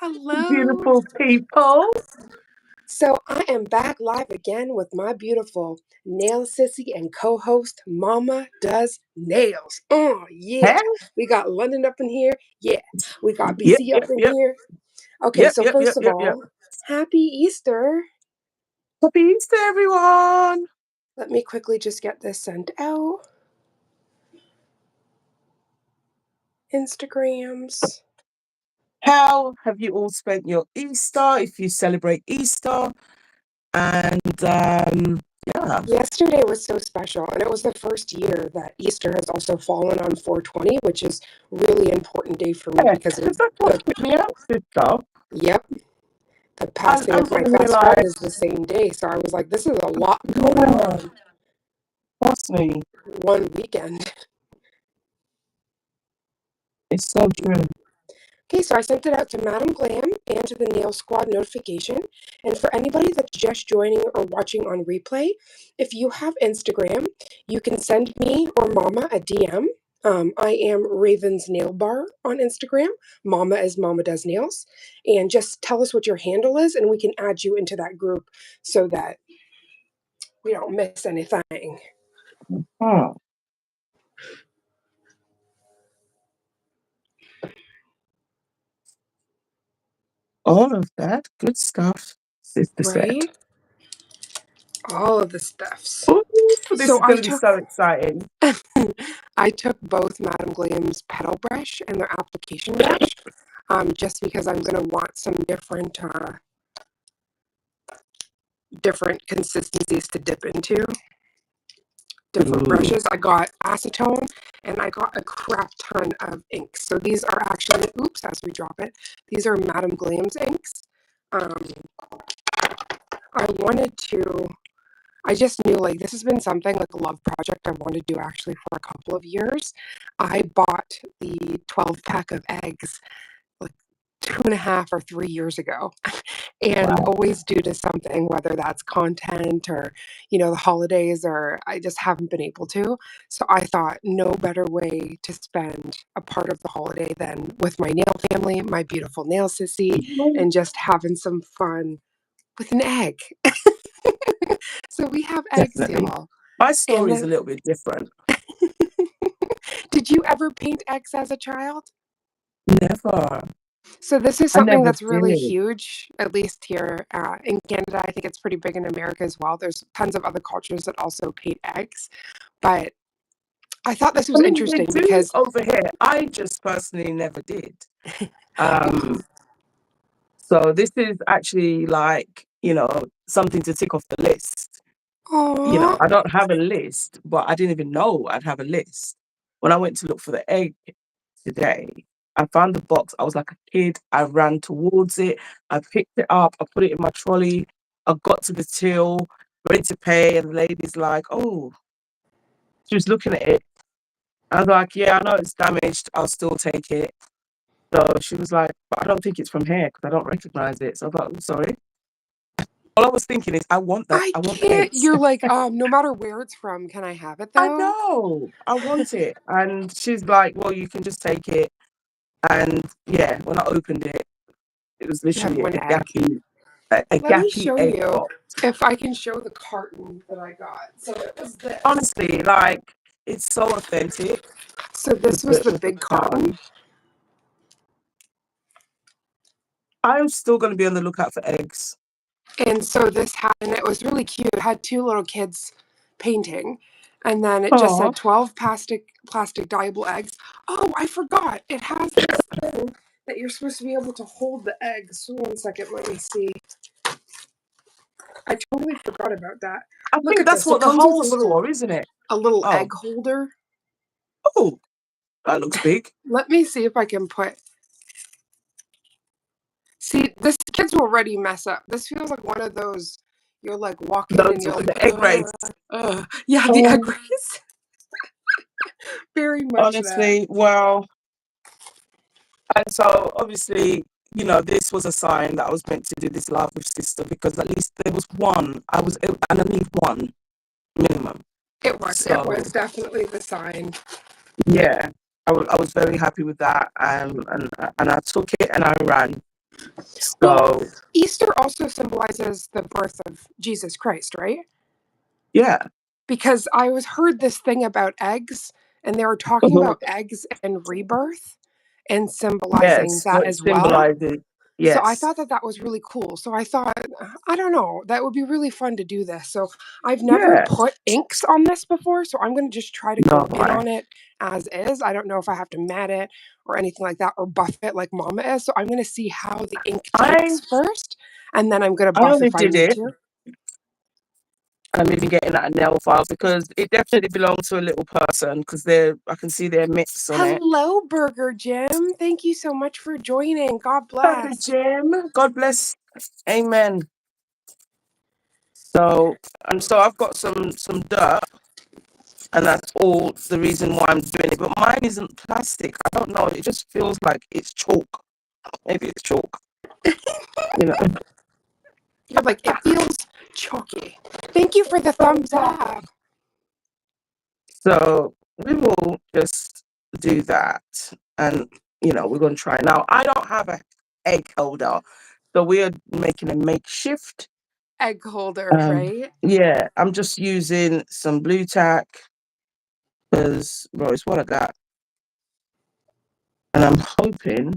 Hello. Beautiful people. So I am back live again with my beautiful nail sissy and co-host Mama Does Nails. Oh yeah. Hey. We got London up in here. Yeah. We got Yep, BC up yep, in yep, here. Okay, yep, so yep, yep, first of yep, yep. all, happy Easter. Happy Easter, everyone. Let me quickly just get this sent out. Instagrams. How have you all spent your Easter? If you celebrate Easter, and yeah, Yesterday was so special, and it was the first year that Easter has also fallen on 420, which is really important day for me yeah, because because it's that's what the took me out, sister. yep, the And passing and of I my best friend is the realised, same day. So I was like, this is a lot going yeah, on trust me, one weekend. it's so true. Okay, so I sent it out to Madam Glam and to the Nail Squad notification. And for anybody that's just joining or watching on replay, if you have Instagram, you can send me or Mama a DM. I am Raven's Nail Bar on Instagram. Mama is Mama Does Nails. And just tell us what your handle is, and we can add you into that group so that we don't miss anything. Hmm. All of that good stuff, sister said. Right? All of the stuffs. Ooh, this So is going to be so exciting. I took both Madam Glam's pedal brush and their application brush, just because I'm going to want some different consistencies to dip into. Different Ooh. brushes. I got acetone and I got a crap ton of inks. So these are actually, oops, as we drop it, these are Madam Glam's inks. I wanted to, I just knew like this has been something like a love project I wanted to do actually for a couple of years. I bought the 12 pack of eggs like 2.5 or 3 years ago. And Wow. always due to something, whether that's content or, the holidays, or I just haven't been able to. So I thought no better way to spend a part of the holiday than with my nail family, my beautiful nail sissy, and just having some fun with an egg. So we have eggs, Definitely. y'all. My And story is a little bit different. did you ever paint eggs as a child? Never. So this is I something never that's really did. huge, at least here in Canada. I think it's pretty big in America as well. There's tons of other cultures that also paint eggs, but I thought this I was mean, they interesting do because over here. I just personally never did. So this is actually like, something to tick off the list. oh, I don't have a list, but I didn't even know I'd have a list. When I went to look for the egg today, I found the box. I was like a kid. I ran towards it. I picked it up. I put it in my trolley. I got to the till, ready to pay, and the lady's like, "Oh," she was looking at it. I was like, "Yeah, I know it's damaged. I'll still take it." So she was like, "But I don't think it's from here because I don't recognize it." So I was like, "I'm sorry." All I was thinking is, I want that. I I want the can't. eggs. You're like, no matter where it's from, can I have it I though? know. I want it. And she's like, "Well, you can just take it." And yeah, when I opened it, it was You have literally one a egg. Let me gappy show egg you box. if I can show the carton that I got. So it was this. Honestly, like, it's so authentic So this was the with the big carton. carton. I'm still going to be on the lookout for eggs. And so this had, and it was really cute. It had two little kids painting. And then it just Oh, said 12 plastic dyeable eggs. Oh, I forgot. It has this thing that you're supposed to be able to hold the eggs. 1 second, let me see. I totally forgot about that. I Look think at that's this. It what the comes with hole's for, isn't it? a little Oh, egg holder. oh, that looks big. Let me see if I can put. See, this kids will already mess up. This feels like one of those. You're like walking and Those you're like, the egg race. yeah, the egg Um, race. Very much that. honestly, well, and so obviously, this was a sign that I was meant to do this live with sister because at least there was one. And I need one minimum. It was. It So was definitely the sign. yeah, I was very happy with that. And I took it and I ran. Well, So Easter also symbolizes the birth of Jesus Christ, right? yeah. Because I was heard this thing about eggs, and they were talking Mhm. about eggs and rebirth and symbolizing Yes, that what it as well. symbolizes. So I Yes. thought that that was really cool. So I thought, I don't know, that would be really fun to do this. So I've never Yeah. put inks on this before, so I'm going to just try to No, go in I on it as is. I don't know if I have to mat it or anything like that or buff it like Mama is. So I'm going to see how the ink I takes first, and then I'm going to I buff only if I did need it. to. I'm even getting that nail file because it definitely belongs to a little person because I can see their mitts on it. Hello, Burger Jim. Thank you so much for joining. God Hello, bless. Jim. God bless. Amen. So I've got some dirt, and that's all the reason why I'm doing it. But mine isn't plastic. I don't know. It just feels like it's chalk. Maybe it's chalk. You know. You're like, it feels chalky. Thank you for the thumbs up. So we will just do that, and we're going to try it. Now I don't have a egg holder, so we are making a makeshift. Egg holder, right? Yeah, I'm just using some blue tack because it's what I got, and I'm hoping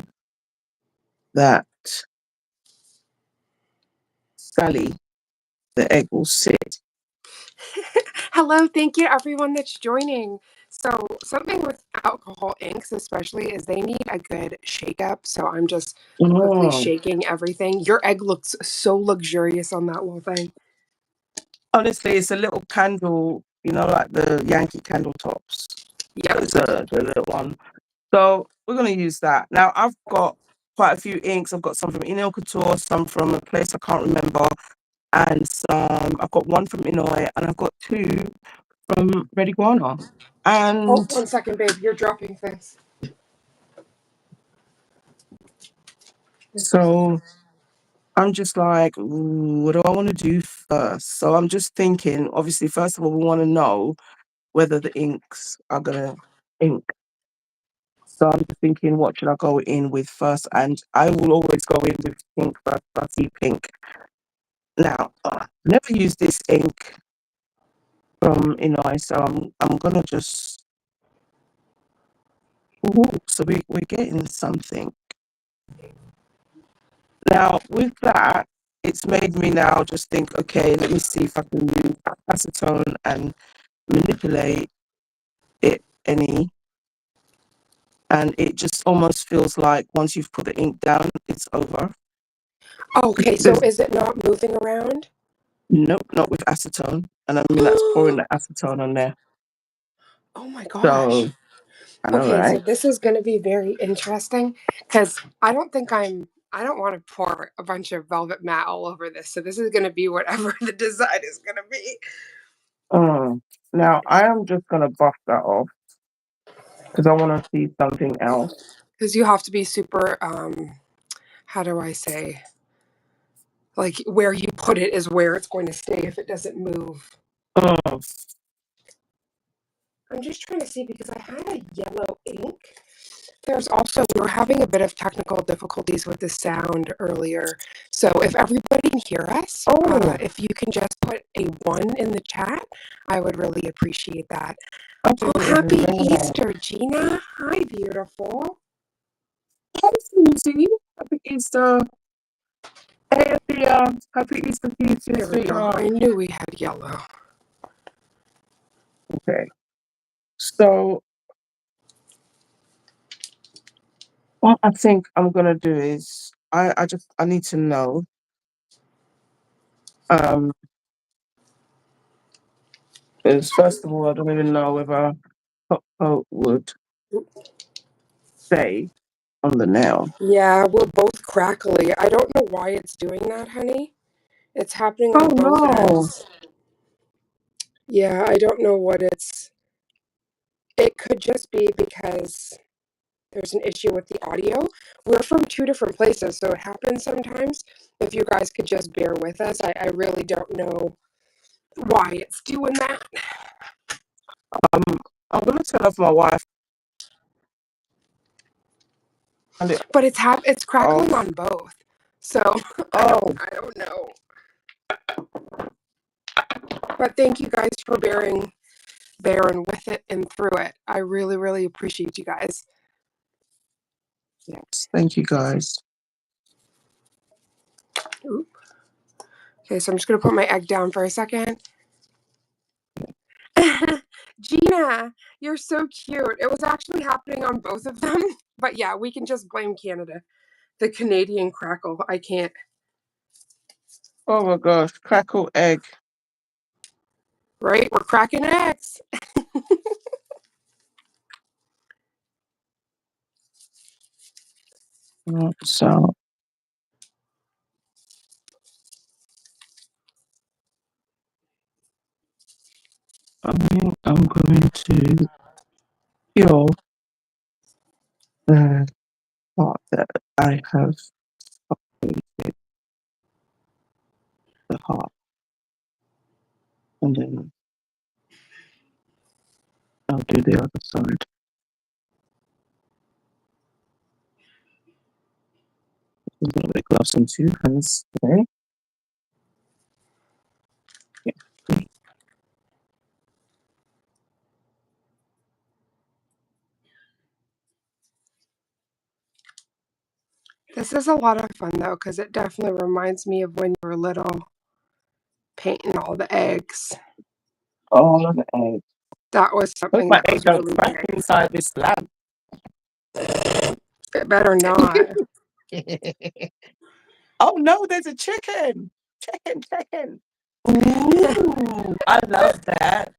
that Sally, the egg, will sit. Hello, thank you everyone that's joining. So, something with alcohol inks, especially, is they need a good shake up. So, I'm just quickly Oh, shaking everything. Your egg looks so luxurious on that little thing. honestly, it's a little candle, like the Yankee candle tops. Yep. It's the little one. So we're going to use that. Now, I've got quite a few inks. I've got some from Inel Couture, some from a place I can't remember, and I've got one from Inoi, and I've got two from Red Iguana. Oh, And 1 second, babe. You're dropping things. so I'm just like, ooh, what do I want to do first? So I'm just thinking, obviously, first of all, we want to know whether the inks are going to ink. So I'm just thinking, what should I go in with first? And I will always go in with pink first. I see pink. Now, never used this ink from Inoi, so I'm gonna just. Ooh, so we're getting something. Now with that, it's made me now just think, okay, let me see if I can use acetone and manipulate it any. And it just almost feels like once you've put the ink down, it's over. Okay, so There's is it not moving around? nope, not with acetone. And I mean that's pouring the acetone on there. Oh my gosh. So I know, Okay, so right? this is going to be very interesting because I don't want to pour a bunch of velvet matte all over this. So this is going to be whatever the design is going to be. Now I am just gonna buff that off because I want to see something else. Because you have to be super, how do I say, like where you put it is where it's going to stay if it doesn't move. Mm, I'm just trying to see because I had a yellow ink. There's also, we were having a bit of technical difficulties with the sound earlier. So if everybody can hear us, oh, if you can just put a 1 in the chat, I would really appreciate that. I Oh, didn't even happy know that. Easter, Gina. Hi, beautiful. Hi, Susie. Happy Easter. Hey, Thea. Happy Easter to you too, There we go. sweetheart. I knew we had yellow. Okay. So what I think I'm gonna do is I need to know um is first of all I don't even know whether hot coat would stay on the nail. Yeah, we're both crackly. I don't know why it's doing that, honey. It's happening Oh on both no. ends. Yeah, I don't know what it's. It could just be because there's an issue with the audio. We're from two different places, so it happens sometimes. If you guys could just bear with us, I really don't know why it's doing that. Um I'm gonna turn off my wife and it But it's crackling off. on both. So Oh, I don't know. But thank you guys for bearing with it and through it. I really, really appreciate you guys. yes. Thank you, guys. Oop. Okay, so I'm just going to put my egg down for a second. Gina, you're so cute. It was actually happening on both of them. But yeah, we can just blame Canada. The Canadian crackle. I can't. Oh my gosh, crackle egg. Right? We're cracking eggs. So I'm going to peel the part that I have separated the heart, and then I'll do the other side. I'm going to make gloves on 2 hands today. Yeah. This is a lot of fun though, because it definitely reminds me of when you were little, painting all the eggs. All of the egg. That was Hope something my that egg was don't really crack big. inside this lamp. It better not. Oh no, there's a chicken. Chicken. Ooh, I love that.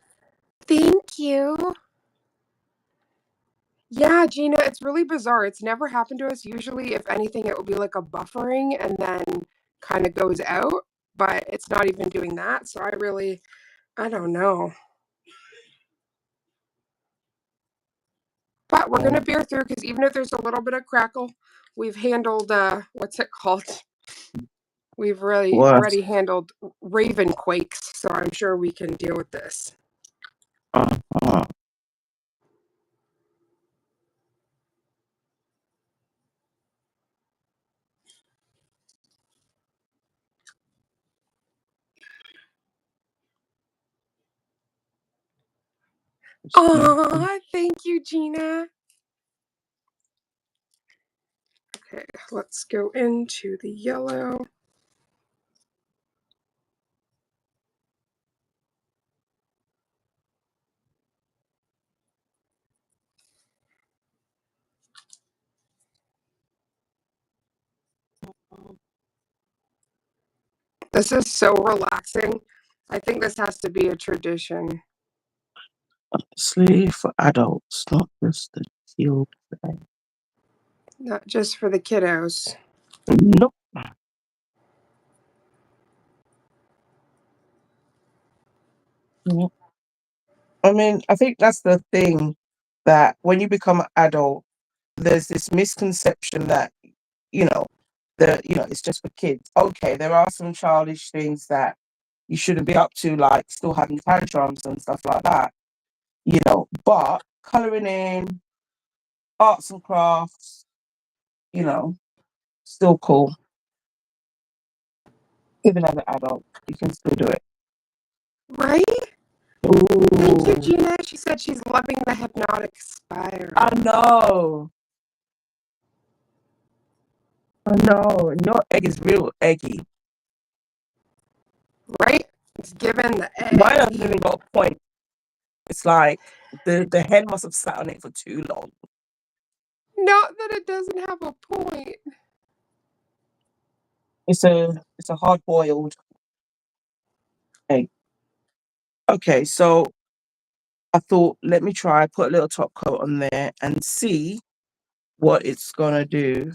Thank you. Yeah, Gina, it's really bizarre. It's never happened to us. Usually, if anything, it would be like a buffering and then kind of goes out, but it's not even doing that. So I don't know. But we're going to bear through because even if there's a little bit of crackle, we've handled, what's it called? We've really What? already handled raven quakes, so I'm sure we can deal with this. Uh-huh. Aw, thank you, Gina. Okay, let's go into the yellow. This is so relaxing. I think this has to be a tradition. Honestly, for adults, not just the children. Not just for the kiddos. Nope. I mean, I think that's the thing, that when you become an adult, there's this misconception that, it's just for kids. Okay, there are some childish things that you shouldn't be up to, like still having tantrums and stuff like that, but colouring in, arts and crafts, you know, still cool. Even as an adult, you can still do it. Right? Thank you, Ooh, Gina. She said she's loving the hypnotic spiral. I know. Your egg is real eggy. Right? It's given the Mine egg. hasn't even got a point. It's like the hen must have sat on it for too long. Not that it doesn't have a point. It's a hard boiled egg. Okay, so I thought, let me try, put a little top coat on there and see what it's gonna do,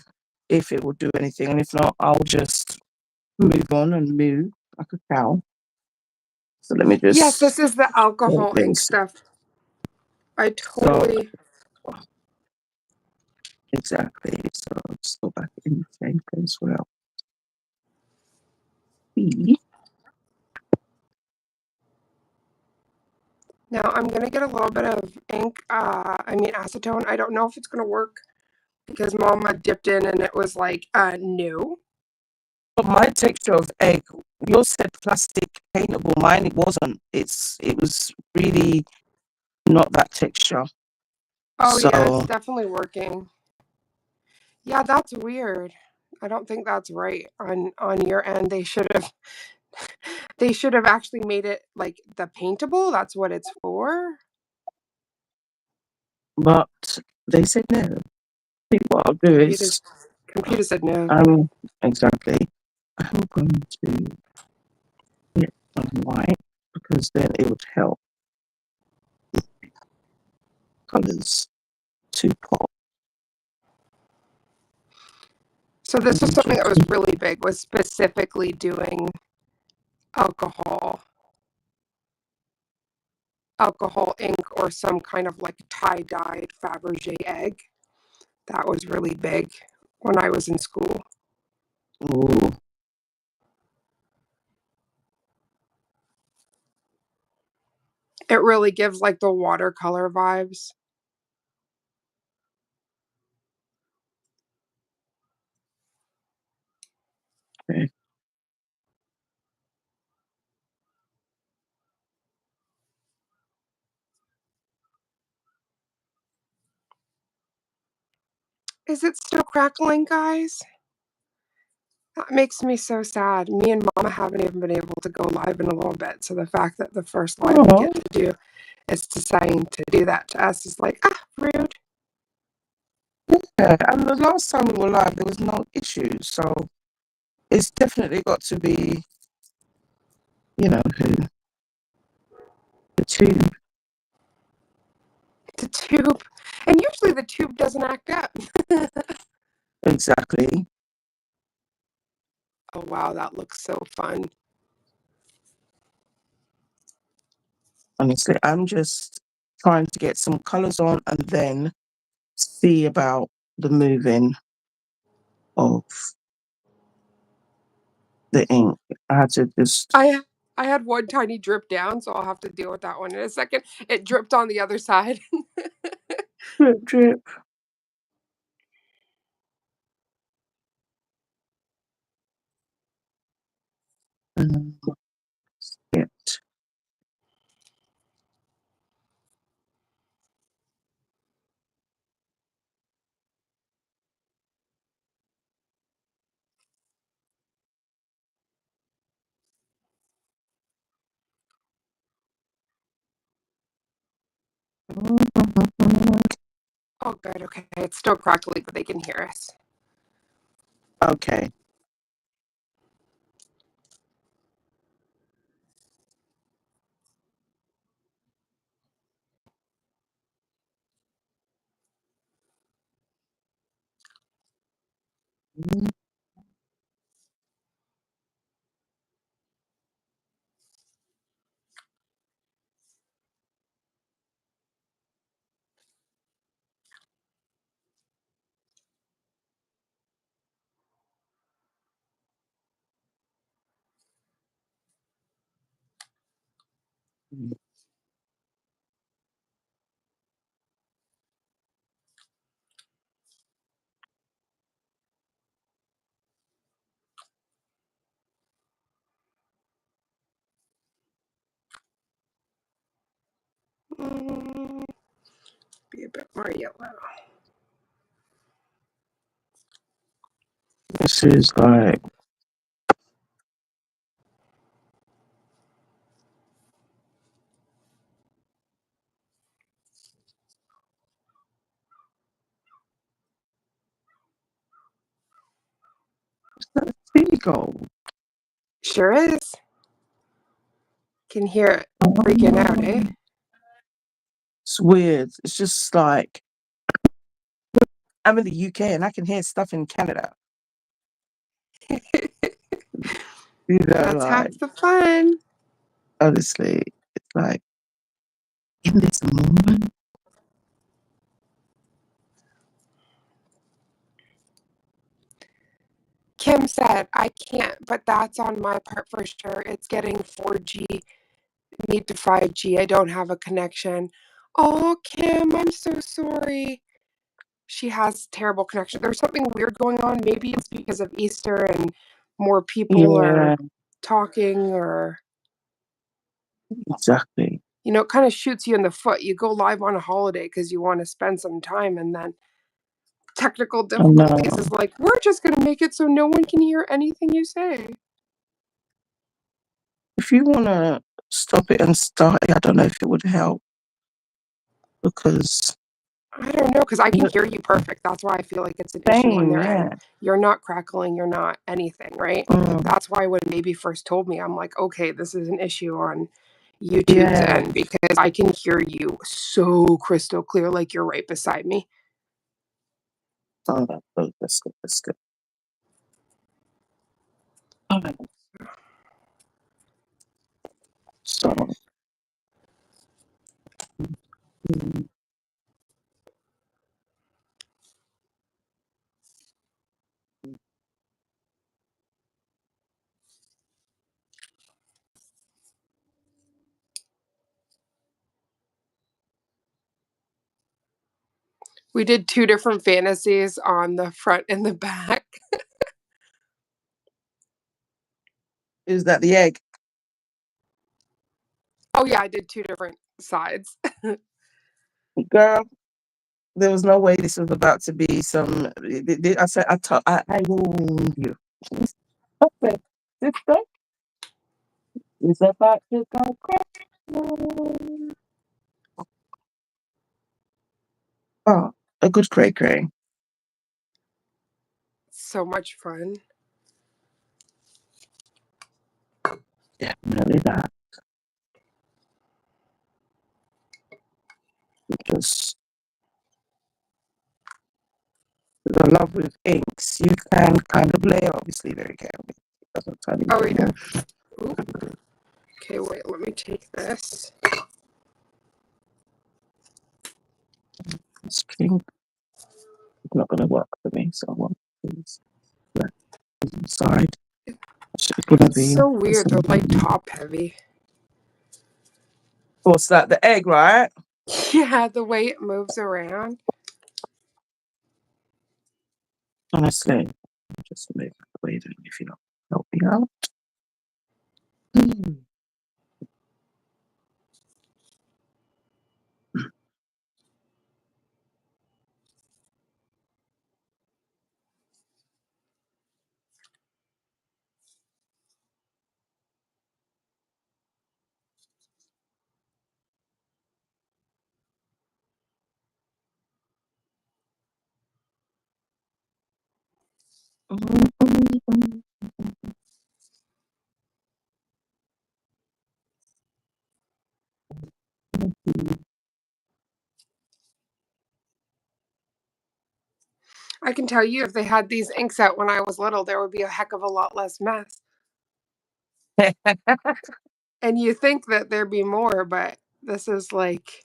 if it will do anything, and if not, I'll just move on and moo like a cow. So let me Yes, just this is the alcohol ink stuff. I totally. Exactly. So let's go back in the same place where I'll be. Now I'm going to get a little bit of ink, acetone. I don't know if it's going to work because Mama dipped in and it was like, no. But my texture of egg, yours said plastic paintable. Mine, it wasn't. It was really not that texture. Oh yeah, it's So definitely working. Yeah, that's weird. I don't think that's right on your end. They should have actually made it like the paintable. That's what it's for. but they said no. I think what I'll do is Computer said no. exactly. I'm going to get some white because then it would help colours to pop. So this was something that was really big, was specifically doing alcohol ink or some kind of like tie-dyed Fabergé egg. That was really big when I was in school. Ooh. It really gives like the watercolor vibes. Okay. Is it still crackling, guys? That makes me so sad. Me and Mama haven't even been able to go live in a little bit. So the fact that the first live we get to do is deciding to do that to us is like, rude. Yeah, and the last time we were live, there was no issues. So it's definitely got to be, who? The tube. The tube. And usually the tube doesn't act up. Exactly. Oh, wow. That looks so fun. Honestly, I'm just trying to get some colours on and then see about the moving of the ink. I had to just I had one tiny drip down, so I'll have to deal with that one in a second. It dripped on the other side. drip, drip. It. Oh, good. Okay. It's still crackly, but they can hear us. Okay. Be a bit more yellow. This is like seagull. Sure is. Can hear it freaking out, eh? It's weird. It's just like I'm in the UK and I can hear stuff in Canada. That's half the fun. Honestly, it's like in this moment. Kim said, I can't, but that's on my part for sure. It's getting 4G, need to 5G. I don't have a connection. Oh, Kim, I'm so sorry. She has terrible connection. There's something weird going on. Maybe it's because of Easter and more people Yeah, are talking, or, exactly. it kind of shoots you in the foot. You go live on a holiday because you want to spend some time, and then technical I difficulties know. is like, we're just going to make it so no one can hear anything you say. If you want to stop it and start it, I don't know if it would help because I don't know, because I can the hear you perfect. That's why I feel like it's an issue on same, their end. yeah. You're not crackling, you're not anything, right? Mm, That's why when Maybe first told me, I'm like, okay, this is an issue on YouTube's yeah. end because I can hear you so crystal clear, like you're right beside me. Oh, that's good. That's good. Alright, so mm, We did two different fantasies on the front and the back. is that the egg? Oh, yeah, I did two different sides. Girl, there was no way this was about to be some. I said, I warned you. I said, sister, it's about to go crazy. Oh, a good cray cray. So much fun. Definitely that. Just the love with inks, you can kind of layer, obviously, very carefully. It doesn't turn Oh, into yeah. more. Ooh. Okay, wait, let me take this. This pink is not going to work for me, so I want these left side. It's going to It's be so the weird. They're same like thing. top heavy. What's that? The egg, right? Yeah, the way it moves around. Honestly, just move it away then if you don't help me out. Mm. I can tell you if they had these inks out when I was little, there would be a heck of a lot less mess. And you think that there'd be more, but this is like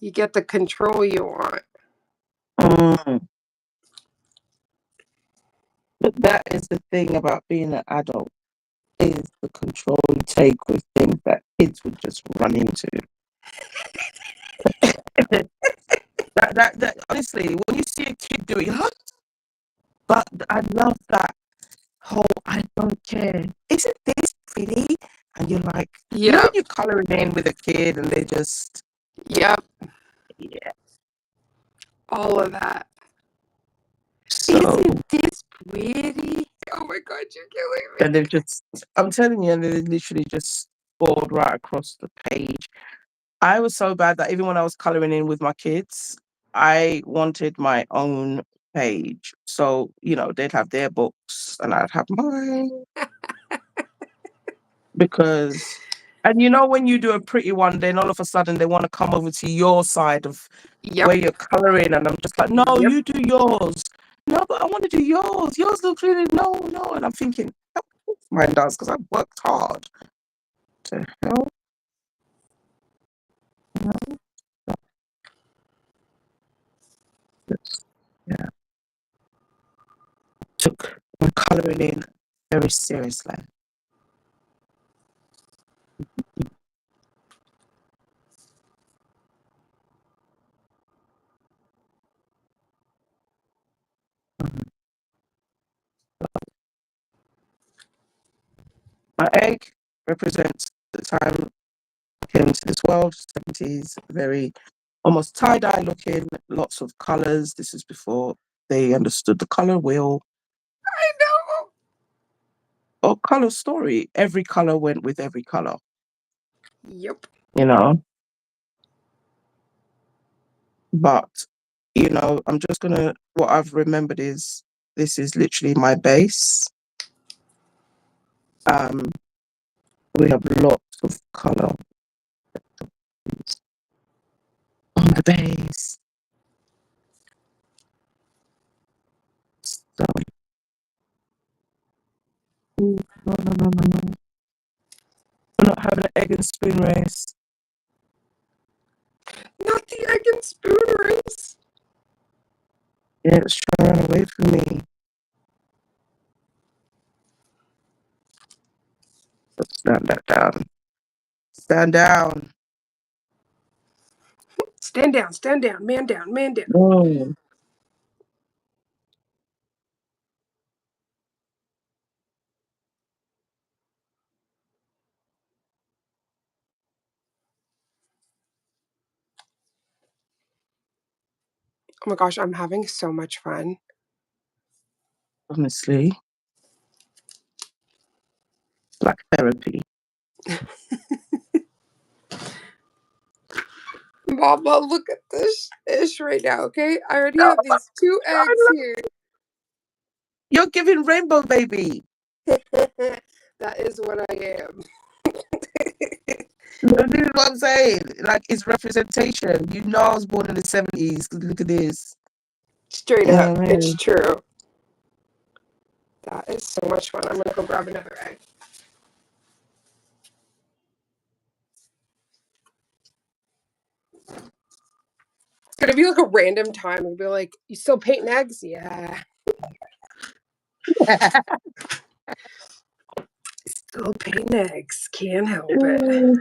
you get the control you want. Mm. But that is the thing about being an adult is the control you take with things that kids would just run into. That honestly, when you see a kid do it, you're like, but I love that whole I don't care. Isn't this pretty? And you're like, when Yep. you're coloring in with a kid and they just, Yep. yeah. All of that. So, Isn't this pretty? Oh my god, you're killing me. and they've just, I'm telling you, and they literally just scored right across the page. I was so bad that even when I was coloring in with my kids, I wanted my own page. So, they'd have their books and I'd have mine because, and when you do a pretty one, then all of a sudden they want to come over to your side of Yep. where you're coloring. And I'm just like, no, Yep. you do yours. No, but I want to do yours. Yours looks really, no, no. And I'm thinking, of course mine does because I've worked hard to help. Yeah. Took my colouring in very seriously. My egg represents the time I came into this world, 70s, very almost tie-dye looking, lots of colours. This is before they understood the colour wheel I know. or colour story. Every colour went with every colour, Yep. you know. But, I'm just gonna, what I've remembered is this is literally my base. We have lots of colour on the base. So, no, no, no, no, no. We're not having an egg and spoon race. Not the egg and spoon race. Yeah, it's trying to run away from me. Stand that down. Stand down. Stand down, man down, man down. No. Oh my gosh, I'm having so much fun. Honestly. Like therapy. Mama, look at this ish right now, okay? I already have these 2 eggs here. You're giving rainbow baby. That is what I am. This is what I'm saying. Like, it's representation. I was born in the 70s. Look at this. Straight up. Yeah, It's true. That is so much fun. I'm gonna go grab another egg. It's gonna be like a random time. It'll be like, you still painting eggs? Yeah. Still painting eggs. Can't help it.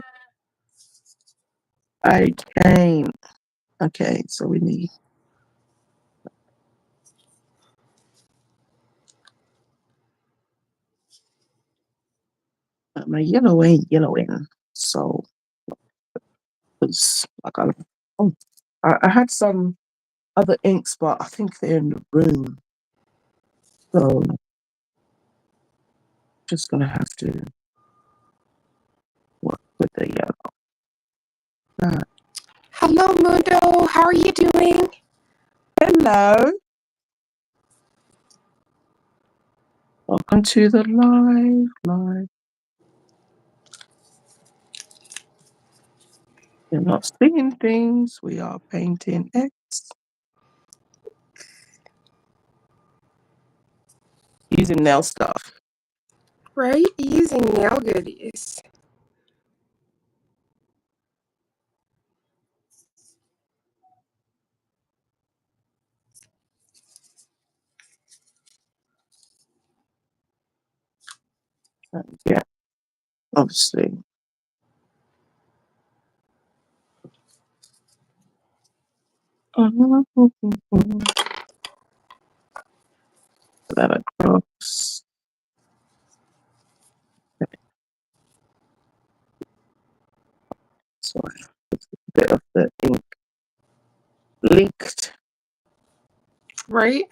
I can't. Okay, so we need my yellow ain't yellowing. So it's like I had some other inks, but I think they're in the room. So just gonna have to work with the yellow. Hello, Mundo. How are you doing? Hello. Welcome to the live. We're not seeing things. We are painting X. Using nail stuff. Right? Using nail goodies. Yeah, obviously. That across. So a bit of the ink leaked. Right?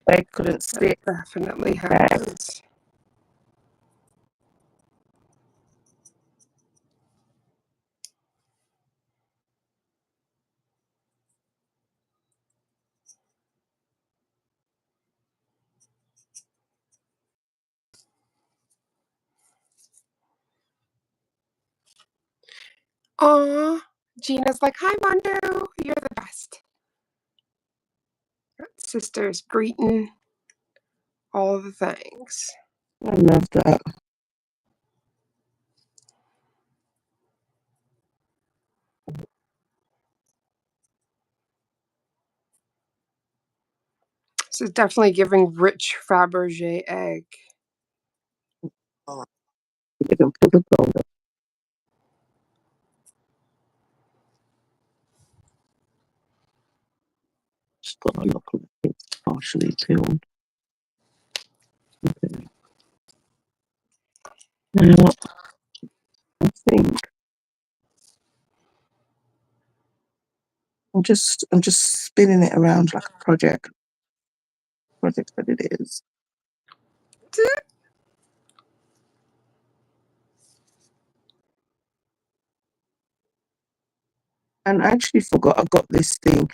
I couldn't stick. Definitely happens. Aw. Gina's like, hi, Mondo. You're the best. Sisters greeting. All the things. I love that. This is definitely giving rich Fabergé egg. You can put the gold up. Just gotta look like it's partially peeled. Okay. Yeah, I think I'm just spinning it around like a project that it is. And I actually forgot I got this thing.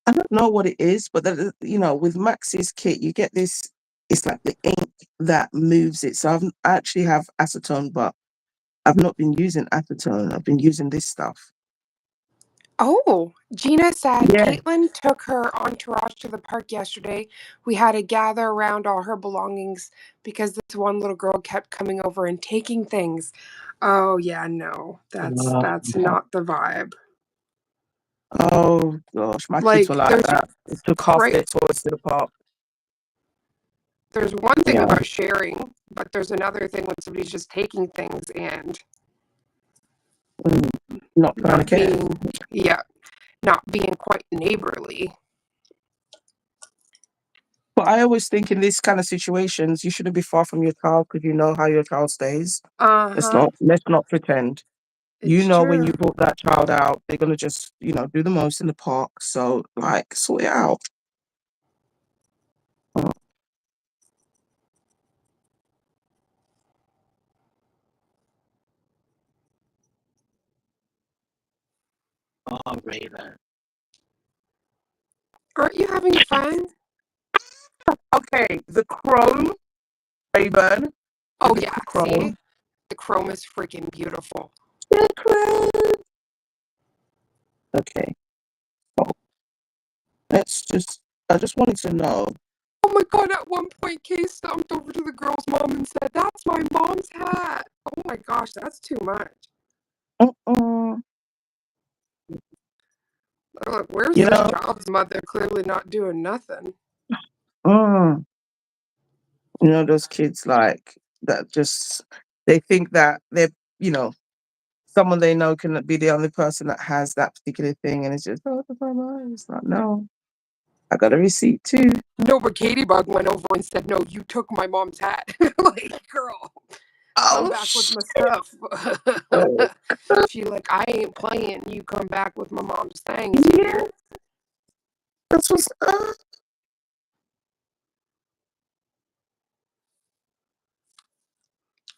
I don't know what it is, but with Max's kit, you get this. It's like the ink that moves it. So I actually have acetone, but I've not been using acetone. I've been using this stuff. Oh, Gina said Yeah. Caitlin took her entourage to the park yesterday. We had to gather around all her belongings because this one little girl kept coming over and taking things. Oh yeah, no. That's not the vibe. Oh gosh, my kids were Like like that. They took half right their toys to the park. there's one thing Yeah. about sharing, but there's another thing when somebody's just taking things and Mm, not trying to not care. being yeah, not being quite neighborly. But I always think in these kind of situations, you shouldn't be far from your child because you know how your child stays. Uh-huh. Let's not pretend. You It's know when true. you brought that child out, they're gonna just, do the most in the park. So like sort it out. Oh, Raven. Aren't you having fun? Okay, the Chrome Raven. Oh The yeah, see? Chrome. The chrome is freaking beautiful. The Chrome. Okay. So I just wanted to know. Oh my god, at one point Kay stomped over to the girl's mom and said, "That's my mom's hat." Oh my gosh, that's too much. Uh-uh. Look, where's You this know, child's mother clearly not doing nothing? uh, those kids like that just they think that they're, you know, someone they know can be the only person that has that particular thing, and it's just, oh, the mama. It's like, no, I got a receipt too. No, but Katie Bug went over and said, "No, you took my mom's hat." Like, girl, come Oh, back with my stuff. oh, She like, I ain't playing. You come back with my mom's things, you yeah, hear? that's what's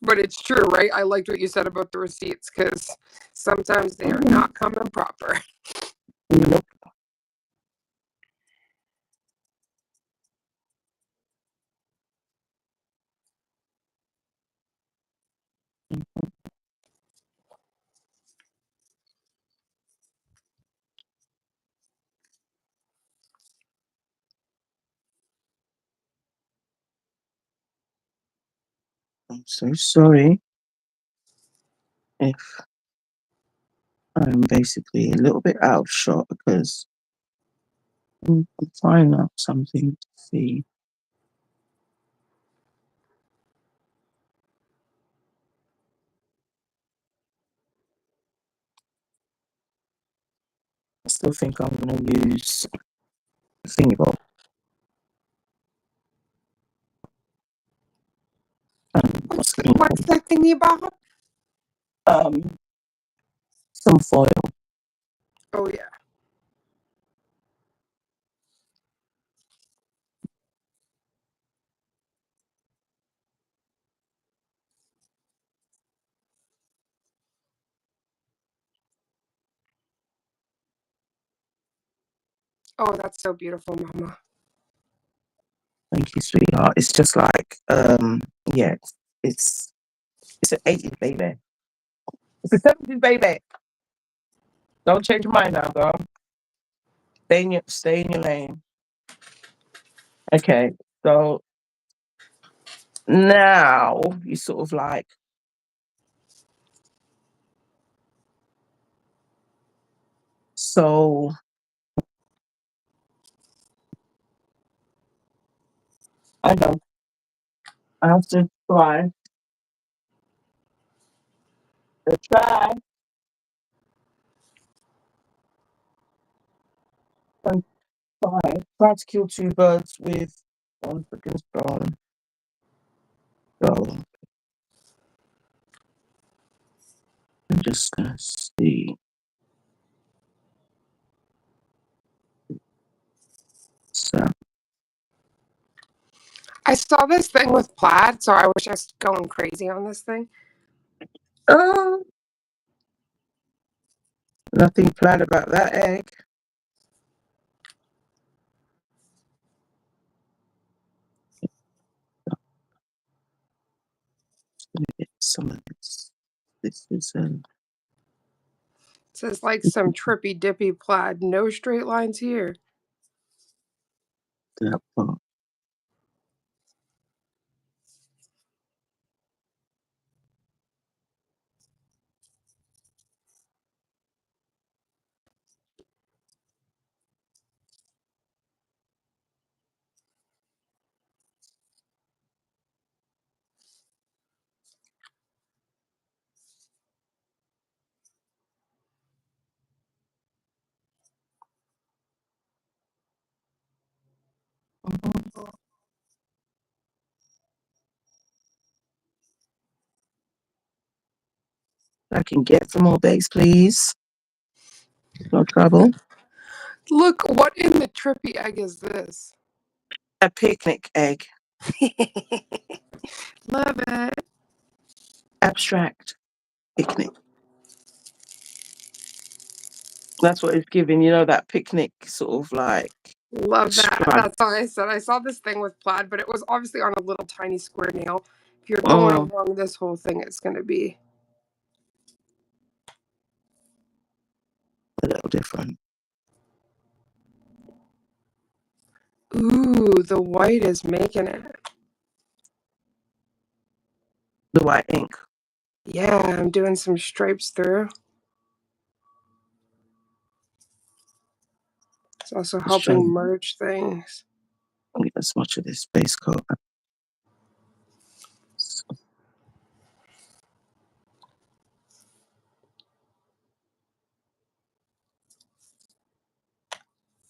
But it's true, right? I liked what you said about the receipts because sometimes they are Mhm. not coming proper. Nope. I'm so sorry if I'm basically a little bit out of shot because I'm trying out something to see. I still think I'm going to use Thingibob. What's What's the name? what's that thingy about? Um, some foil. Oh yeah. Oh, that's so beautiful, Mama. Thank you, sweetheart. It's just like, yeah, it's it's an 80s baby. It's a 70s baby. Don't change your mind now, girl. Stay in your lane. Okay, so now you sort of like so I know I have to try and try to kill two birds with one freaking stone. So just gonna see. So, I saw this thing with plaid, so I was just going crazy on this thing. nothing planned about that egg. Let me get some of this. This is It says like some trippy dippy plaid. No straight lines here. that part. I can get some more bakes, please. No trouble. Look, what in the trippy egg is this? A picnic egg. Love it. Abstract picnic. That's what it's giving, you know, that picnic sort of like. Love that. stripe. That's all I said. I saw this thing with plaid, but it was obviously on a little tiny square nail. If you're going along this whole thing, it's going to be a little different. Ooh, the white is making it. The white ink. Yeah, I'm doing some stripes through. It's also helping merge things. I'll get as much of this base coat.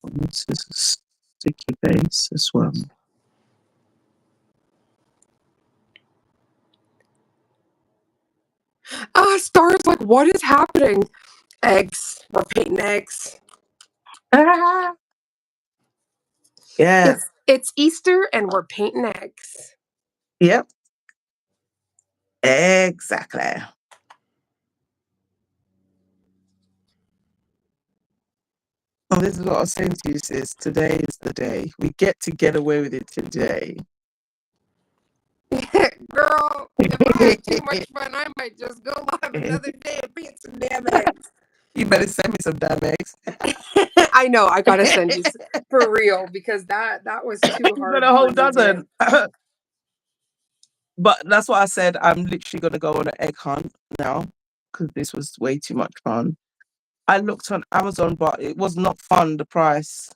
This is a sticky base as well. Stars, like, what is happening? Eggs. We're painting eggs. Yeah. It's Easter and we're painting eggs. Yep. Exactly. Oh, this is what I was saying to you, sis. Today is the day. We get away with it today. Girl, if I have too much fun, I might just go live another day and paint some damn eggs. You better send me some damn eggs. I know, I gotta send you for real because that was too hard. Got a whole dozen. But that's what I said. I'm literally gonna go on an egg hunt now because this was way too much fun. I looked on Amazon, but it was not fun, the price.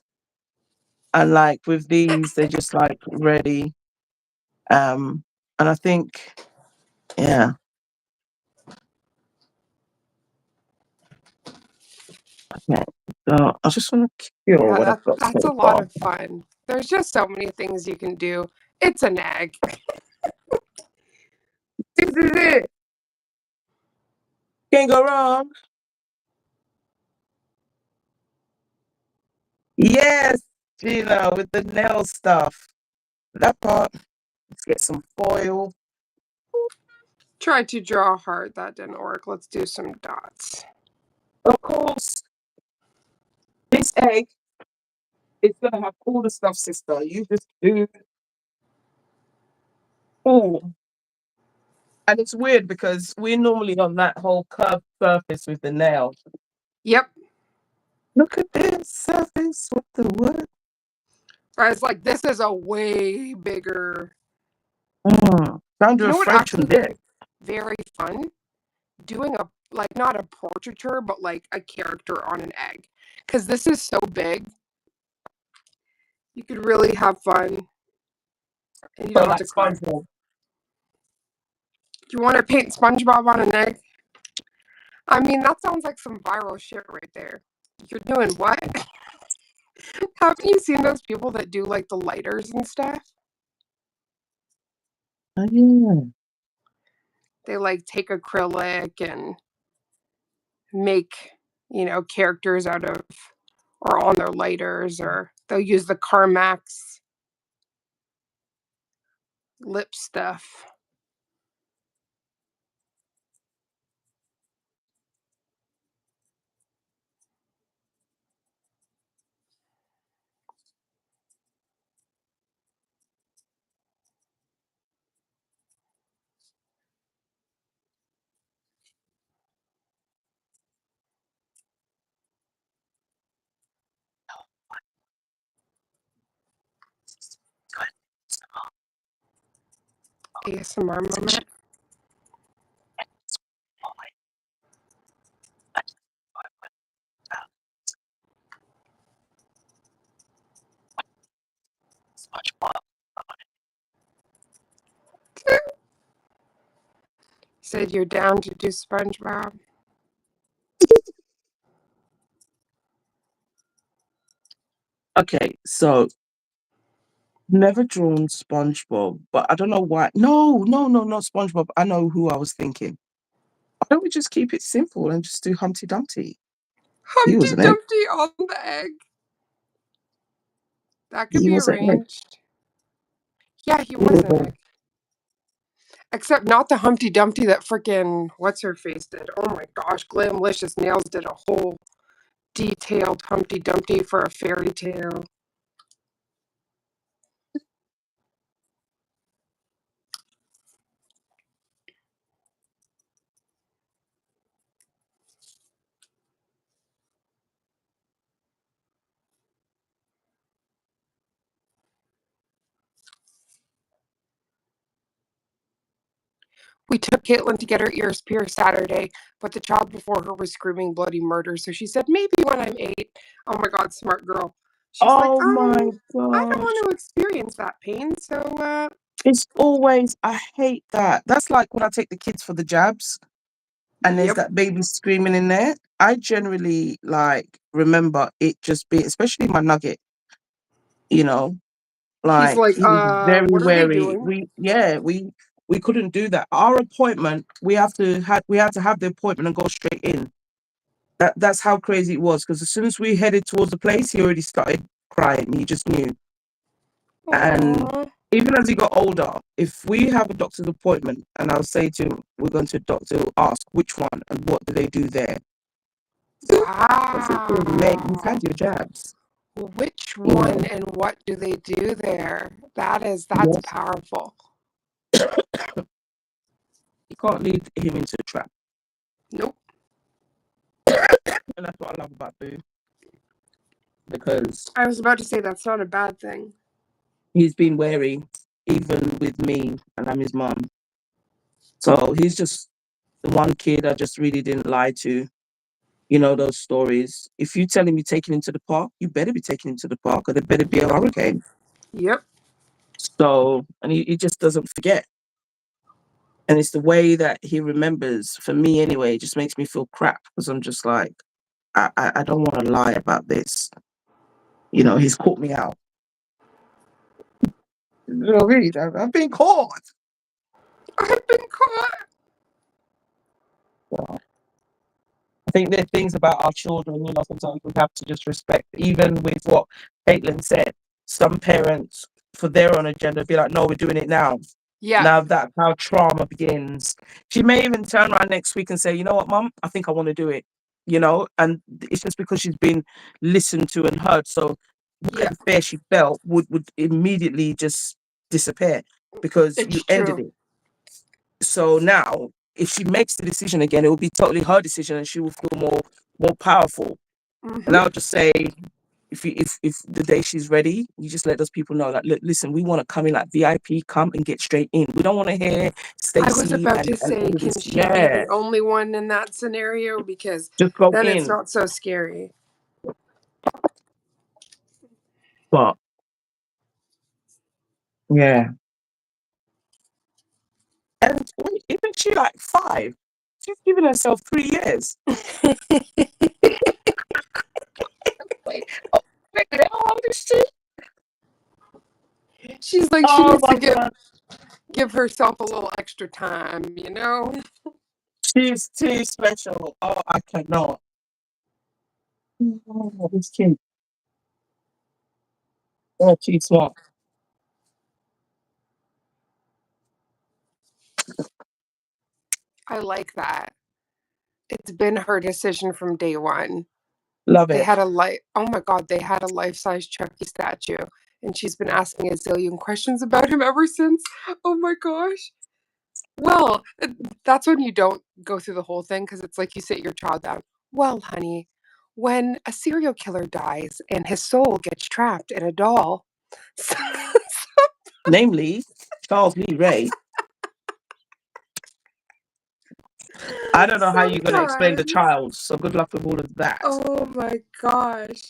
And like with these, they're just like ready. And I think, yeah. Okay. So I just want to kill what I've got that's so a lot far. of fun. There's just so many things you can do. It's an egg. This is it. Can't go wrong. Yes, Gina, with the nail stuff. That part. Let's get some foil. Tried to draw a heart. That didn't work. Let's do some dots. Of course, this egg is going to have all the stuff, sister. You just do all. And it's weird because we're normally on that whole curved surface with the nail. Yep. Look at this surface with the wood. It's like this is a way bigger. Found you a what French on this. Very fun. Doing a not a portraiture, but like a character on an egg. Because this is so big. You could really have fun. And you don't have to cry. Do you want to paint SpongeBob on an egg? I mean, that sounds like some viral shit right there. You're doing what? Haven't you seen those people that do like the lighters and stuff? Oh, yeah. They like take acrylic and make, characters out of, or on their lighters, or they'll use the Carmex lip stuff. ASMR moment. Said you're down to do SpongeBob. Okay, so never drawn SpongeBob, but I don't know why. No, no, no, not SpongeBob. I know who I was thinking. Why don't we just keep it simple and just do Humpty Dumpty? He Humpty was an egg. Dumpty on the egg. That could He be was an egg. arranged. Yeah, he He was was an an egg. egg. Except not the Humpty Dumpty that frickin' what's-her-face did. Oh my gosh, Glamlicious Nails did a whole detailed Humpty Dumpty for a fairy tale. We took Caitlin to get her ears pierced Saturday, but the child before her was screaming bloody murder, so she said, maybe when I'm 8. Oh my god, smart girl. She's like, Oh my I don't gosh. want to experience that pain, so, It's always, I hate that. That's like when I take the kids for the jabs and there's yep. that baby screaming in there. I generally like remember it just being, especially my nugget, you know, He's like like, he was very what are they wary. doing? We couldn't do that. Our appointment, we had to have the appointment and go straight in. That's how crazy it was. Because as soon as we headed towards the place, he already started crying. He just knew. And Aww. even as he got older, if we have a doctor's appointment and I'll say to him, we're going to a doctor, he'll ask which one and what do they do there. I said to him, mate, you've Wow. had your jabs. Which You one know, and what do they do there? That's yes, powerful. you can't lead him into a trap. Nope. And that's what I love about Boo. Because I was about to say that's not a bad thing. he's been wary, even with me, and I'm his mum. So he's just the one kid I just really didn't lie to. You know, those stories. If you tell him you're taking him to the park, you better be taking him to the park, or there better be a hurricane. Yep. So, and he just doesn't forget. And it's the way that he remembers, for me anyway, just makes me feel crap because I'm just like, I don't want to lie about this. You know, he's caught me out. You know what I mean? I've been caught. I've been caught. So, I think there are things about our children, you know, sometimes we have to just respect, even with what Caitlin said. Some parents, for their own agenda, be like, no, we're doing it now. Yeah. Now that's how trauma begins. She may even turn around next week and say, you know what, mum, I think I want to do it. You know, and it's just because she's been listened to and heard. So whatever fear she felt would immediately just disappear because It's you ended true. it. So now, if she makes the decision again, it will be totally her decision, and she will feel more powerful. And I'll just say, if the day she's ready, you just let those people know that, look, listen, we want to come in like VIP, come and get straight in. We don't want to hear I was Stacey about and to say, all can this. she be Yeah, the only one in that scenario? Because just go then it's in. not so scary. But yeah, and wait, isn't she like 5? She's given herself 3 years. Wait, oh, how old is she? She's like, she Oh needs my to god. give herself a little extra time, you know? She's too special. Oh, I cannot. Oh, this kid. Oh, she's smart. I like that. It's been her decision from day one. Love They it. had oh my God, they had a life-size Chucky statue, and she's been asking a zillion questions about him ever since. Oh my gosh. Well, that's when you don't go through the whole thing because it's like you sit your child down. Well, honey, when a serial killer dies and his soul gets trapped in a doll, Namely, Charles Lee Ray. I don't know how you're going to explain the sometimes. child, so good luck with all of that. Oh my gosh.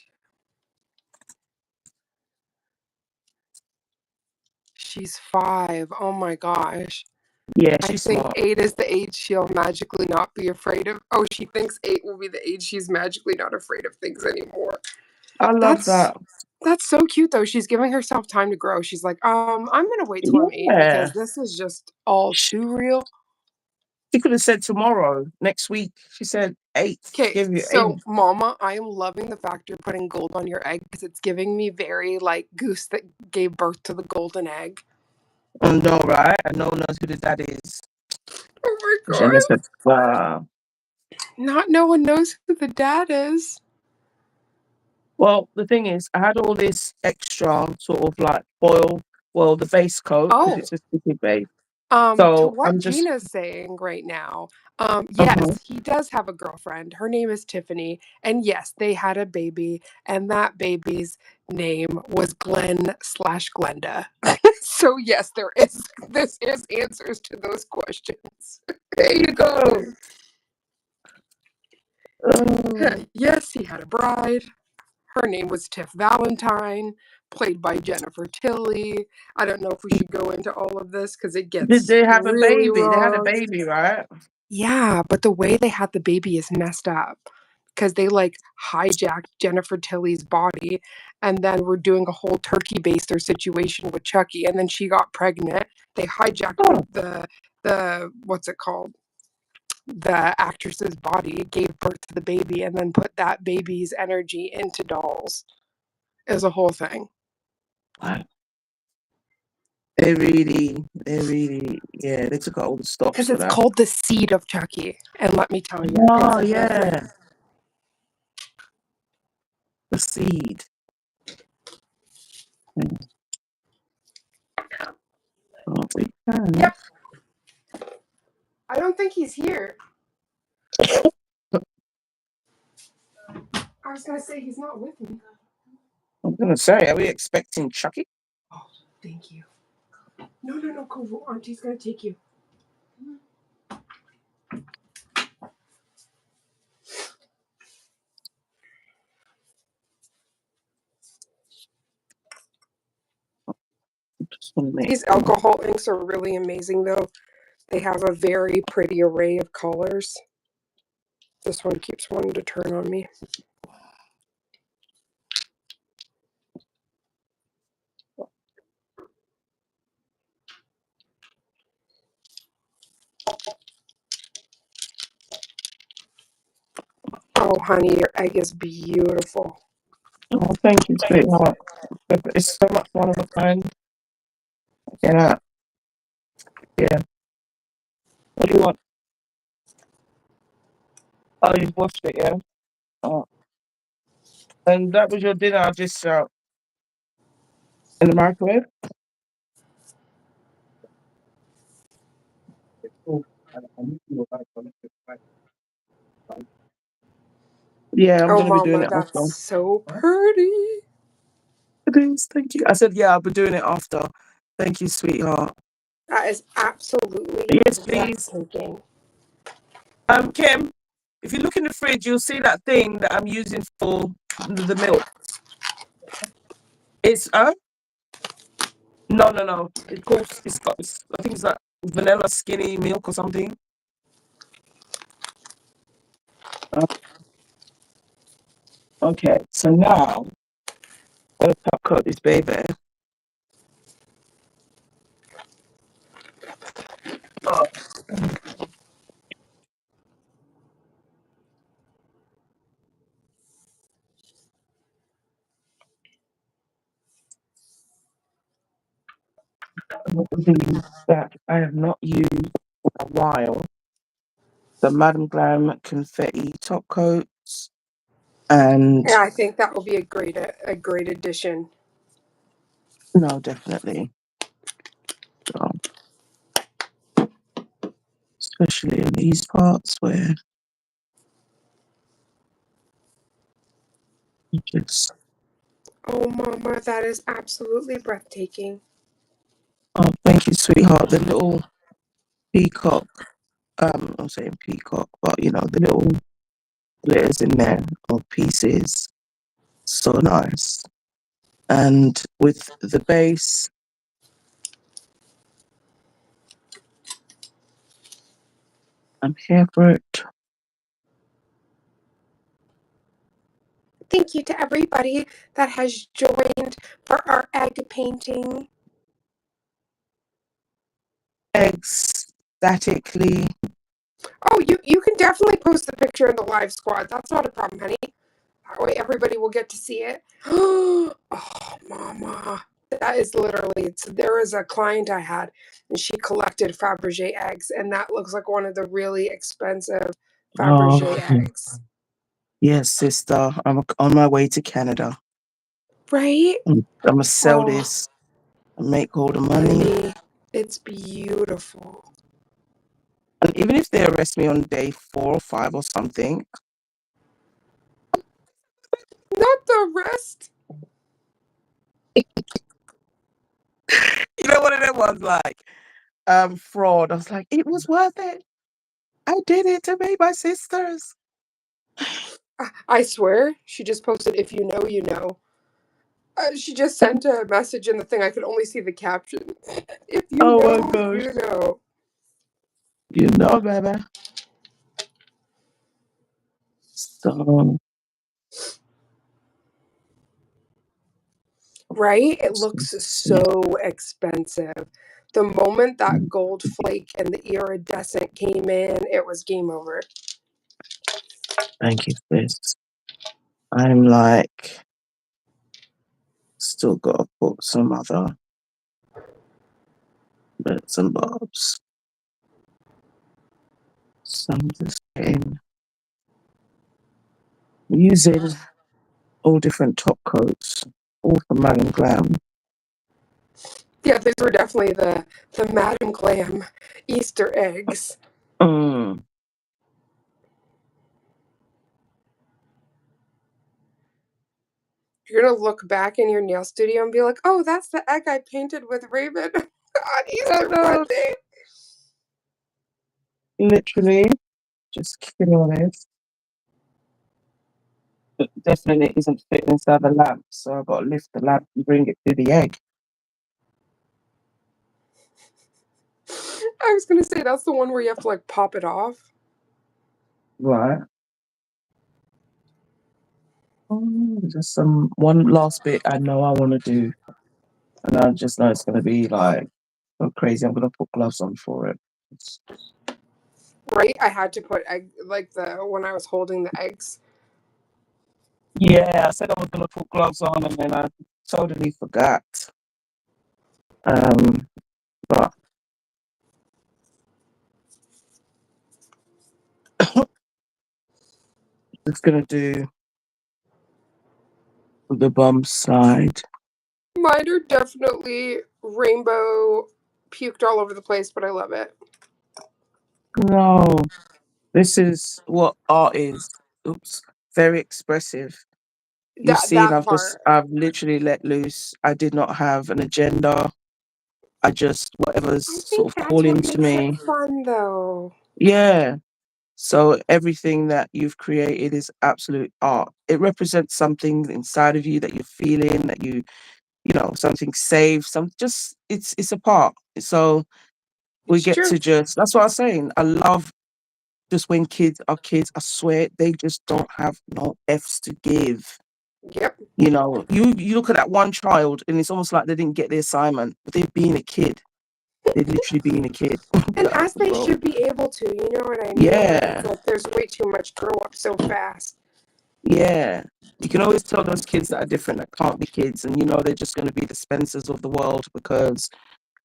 She's 5. Oh my gosh. Yeah, I she's think smart. 8 is the age she'll magically not be afraid of. Oh, she thinks 8 will be the age she's magically not afraid of things anymore. I love That's that. that's so cute though. She's giving herself time to grow. She's like, I'm gonna wait till I'm 8 Yeah. because this is just all She too real. could have said tomorrow, next week. She said 8. Okay, Give you 8. so Mama, I am loving the fact you're putting gold on your egg because it's giving me very like goose that gave birth to the golden egg. I know, right? And no one knows who the dad is. Oh my Je ne sais god. pas. Not no one knows who the dad is. Well, the thing is, I had all this extra sort of like foil, well, the base coat, because Oh, it's a sticky base. to So what I'm just, Gina's saying right now, yes, uh-huh. he does have a girlfriend. Her name is Tiffany, and yes, they had a baby, and that baby's name was Glenn/Glenda. So yes, this is answers to those questions. There you go. Oh, Yes, he had a bride. Her name was Tiff Valentine, played by Jennifer Tilly. I don't know if we should go into all of this because it did gets they have a really baby? They had a wrong. baby, right? Yeah, but the way they had the baby is messed up because they like hijacked Jennifer Tilly's body and then were doing a whole turkey baster situation with Chucky and then she got pregnant. They hijacked Oh, the what's it called? The actress's body, gave birth to the baby and then put that baby's energy into dolls. It was a whole thing. wow. They really, yeah, they took out all the stops Because for it's that. called the seed of Chucky. And let me tell you, it's Oh, a whole thing. yeah, the seed. Mm. Oh, we can. Yep. I don't think he's here. I was gonna say he's not with me. I'm gonna say, are we expecting Chucky? Oh, thank you. No, Kovo. Auntie's gonna take you. Just want to make These alcohol inks are really amazing, though. They have a very pretty array of colors. This one keeps wanting to turn on me. Oh, honey, your egg is beautiful. Oh, thank you, sweetheart. It's so much one of a kind. Yeah, yeah. What do you want? Oh, you've washed it, yeah? Oh. And that was your dinner, just in the microwave? Yeah, I'm Oh, gonna be doing Mama, it that's after. so pretty. It is, thank you. I said, yeah, I'll be doing it after. Thank you, sweetheart. That is absolutely Yes, please. breathtaking. Kim, if you look in the fridge, you'll see that thing that I'm using for the milk. It's no. Of course, I think it's like vanilla skinny milk or something. Uh, okay, so now I'm gonna top coat this baby. Oh, these that I have not used for a while. The Madam Glam confetti top coats, and Yeah, I think that will be a great addition. no, definitely. So, especially in these parts where you just Oh, Mama, that is absolutely breathtaking. oh thank you, sweetheart. The little peacock, I'm saying peacock, but you know, the little glitters in there or pieces. So nice. And with the base, I'm here for it. Thank you to everybody that has joined for our egg painting. Ecstatically. Oh, you can definitely post the picture in the live squad. That's not a problem, honey. That way everybody will get to see it. Oh, Mama. That is literally, there was a client I had, and she collected Fabergé eggs, and that looks like one of the really expensive Fabergé Oh, eggs. yes, sister. I'm on my way to Canada. Right? I'm gonna sell Oh, this and make all the money. honey, it's beautiful. And even if they arrest me on day 4 or 5 or something, Not the rest. you know what it was like? Fraud. I was like, it was worth it. I did it to make my sisters. I swear, she just posted, if you know, you know. She just sent a message in the thing. I could only see the caption. If you Oh my know, gosh. you know. You know, baby. So Right? It looks so expensive. The moment that gold flake and the iridescent came in, it was game over. thank you, sis. I'm like still gotta put some other bits and bobs. So I'm just getting using all different top coats, all from Madam Glam. Yeah, these were definitely the Madam Glam Easter eggs. Mm. You're gonna look back in your nail studio and be like, "Oh, that's the egg I painted with Raven on Easter Monday." Literally, just killing this. But definitely isn't fitting inside the lamp, so I've got to lift the lamp and bring it to the egg. I was gonna say that's the one where you have to like pop it off. Right. Just some one last bit I know I want to do, and I just know it's going to be like so crazy. I'm going to put gloves on for it. Right? I had to put egg like the when I was holding the eggs. Yeah, I said I was going to put gloves on, and then I totally forgot. Um, but it's going to do the bum side. Mine are definitely rainbow puked all over the place, but I love it. No, this is what art is. Oops, very expressive. You've seen, That part. I've literally let loose. I did not have an agenda. I just, whatever's I sort think of that's calling what to makes it me. fun though. Yeah. So everything that you've created is absolute art. It represents something inside of you that you're feeling, that you know, something safe, it's a part. So we It's get true. to just, that's what I was saying. I love just when kids are kids, I swear they just don't have no F's to give. Yep. You know, you look at that one child and it's almost like they didn't get the assignment, but they're being a kid. They're literally being a kid. And I as was like, they bro, should be able to, you know what I mean? It's yeah, like there's way too much grow up so fast. yeah. You can always tell those kids that are different that can't be kids, and you know they're just going to be the Spencers of the world because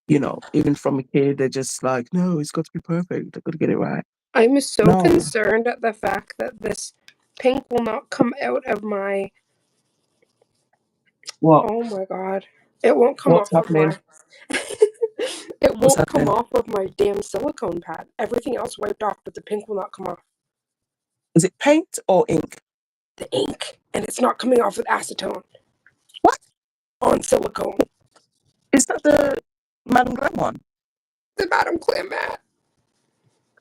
even from a kid, they're just like, no, it's got to be perfect. I've got to get it right. I'm so No. concerned at the fact that this pink will not come out of my... What? Oh my god. It won't come What's off of happening? my... It What's won't come happening? off of my damn silicone pad. Everything else wiped off, but the pink will not come off. Is it paint or ink? The ink. And it's not coming off with acetone. What? On silicone. Is that the Madam Glam one? The Madam Glam matte.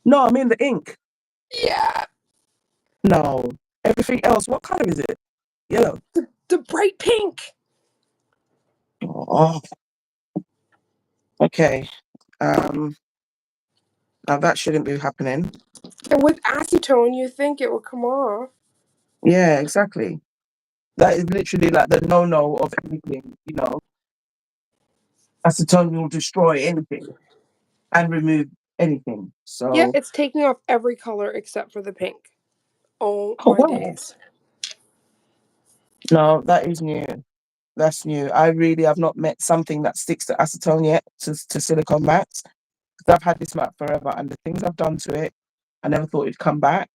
No, I mean the ink. Yeah. No. Everything else, what color is it? Yellow. The bright pink. Oh. Okay. Now that shouldn't be happening. And with acetone, you think it would come off. Yeah, exactly. That is literally like the no-no of everything, Acetone will destroy anything and remove anything. So, Yeah, it's taking off every color except for the pink. Oh oh my wow. days. No, that is new. That's new. I really have not met something that sticks to acetone yet, to silicone mats. 'Cause I've had this mat forever, and the things I've done to it, I never thought it'd come back.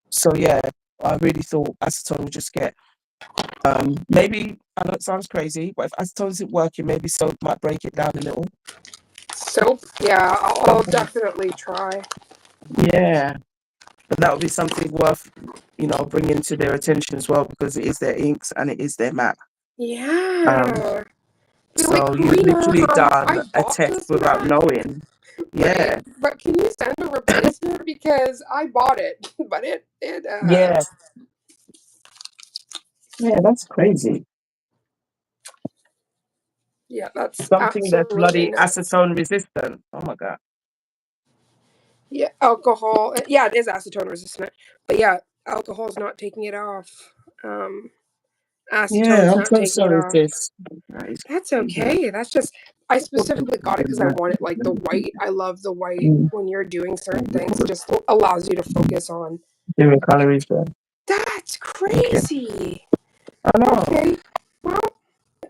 So yeah, I really thought acetone would just get. Maybe, I know it sounds crazy, but if acetone isn't working, maybe soap might break it down a little. Soap? Yeah, I'll definitely try. Yeah, but that would be something worth, bringing to their attention as well, because it is their inks and it is their mat. Yeah. You're like, So you've Karina, literally I done a bought test this without mat. knowing. Yeah, Right. But can you send a replacement? Because I bought it. But yeah, yeah. That's crazy. yeah, that's Something that's absolutely bloody nuts. acetone resistant. Oh my god. Yeah, alcohol. Yeah, it is acetone resistant. But yeah, alcohol's not taking it off. Yeah, Acetone's I'm not so taking it sorry, off. sis. That is That's crazy. okay. That's just, I specifically got it because I wanted like the white. I love the white when you're doing certain things. It just allows you to focus on. Zero calories there. That's Okay. crazy. I know. Okay. Well,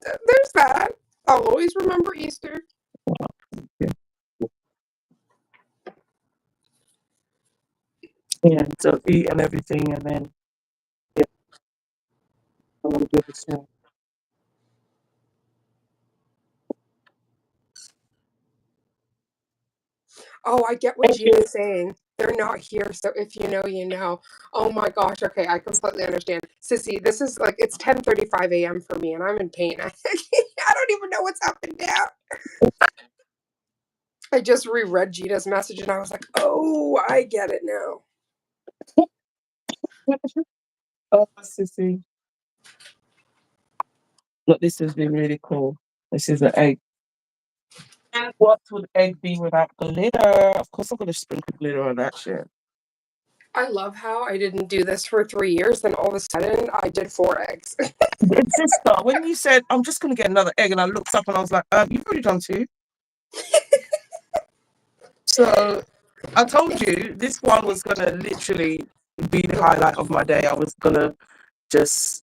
there's that. I'll always remember Easter. Yeah, so eat and everything, and then yeah, I want to do the same. Oh, I get what Thank you. Gina's saying. They're not here, so if you know, you know. Oh my gosh, okay, I completely understand. Sissy, this is like, it's 10:35 a.m. for me, and I'm in pain. I don't even know what's up and down. I just reread Gina's message, and I was like, oh, I get it now. Oh, sissy. Look, this has been really cool. This is an egg. What would egg be without glitter? Of course, I'm going to sprinkle glitter on that shit. I love how I didn't do this for 3 years, then all of a sudden I did 4 eggs. Sister, when you said, I'm just going to get another egg, and I looked up and I was like, you've already done 2. So I told you this one was going to literally be the highlight of my day. I was going to just,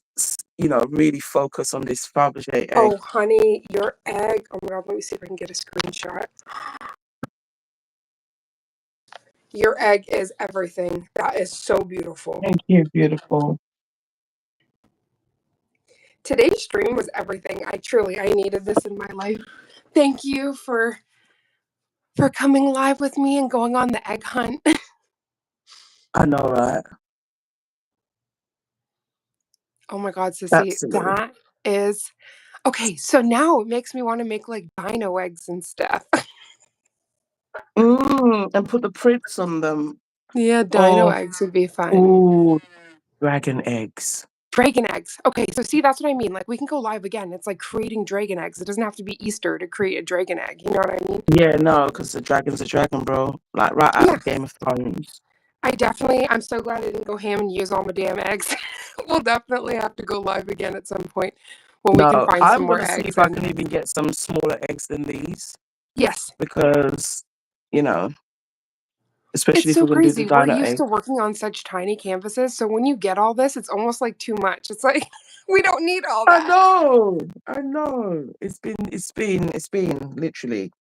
really focus on this Fabergé egg. Oh, honey, your egg. Oh my god, let me see if I can get a screenshot. Your egg is everything. That is so beautiful. Thank you, beautiful. Today's stream was everything. I needed this in my life. Thank you for coming live with me and going on the egg hunt. I know, right? Oh my god, Sissy, Absolutely. that is okay. So now it makes me want to make like dino eggs and stuff. And put the prints on them. Yeah, dino Oh, eggs would be fun. ooh, dragon eggs. Dragon eggs. Okay, so see, that's what I mean. Like, we can go live again. It's like creating dragon eggs. It doesn't have to be Easter to create a dragon egg. You know what I mean? Yeah, no, because the dragon's a dragon, bro. Like right out of Game of Thrones. I'm so glad I didn't go ham and use all my damn eggs. We'll definitely have to go live again at some point when we can find some I'm more gonna see eggs. if I can even get some smaller eggs than these. Yes. Because, especially It's if so we're gonna do the crazy. We're dino used egg. to working on such tiny canvases, so when you get all this, it's almost like too much. It's like, We don't need all I that. know. It's been literally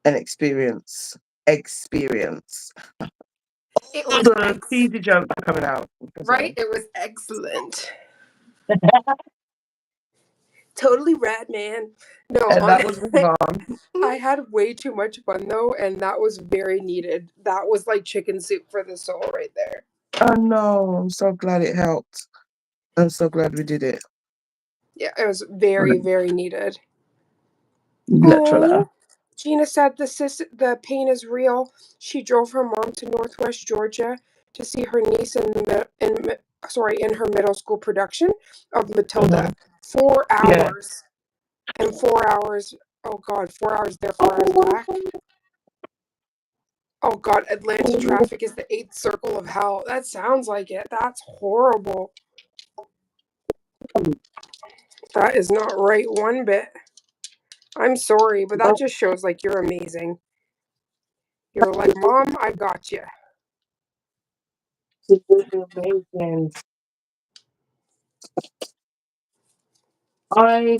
an experience. Experience. It was The cheesy jokes are coming out. right. It was excellent. Totally rad, man. No, And that was Ron. I had way too much fun though, and that was very needed. That was like chicken soup for the soul right there. I know. I'm so glad it helped. I'm so glad we did it. Yeah, it was very, very needed. Literally. Oh, Gina said the pain is real. She drove her mom to Northwest Georgia to see her niece in her middle school production of Matilda. 4 Yeah. hours and 4 hours. Oh God, 4 hours there, 4 hours back. Oh God, Atlanta traffic is the eighth circle of hell. That sounds like it. That's horrible. That is not right one bit. I'm sorry, but that just shows like you're amazing. You're like, Mom, I got you. Amazing. I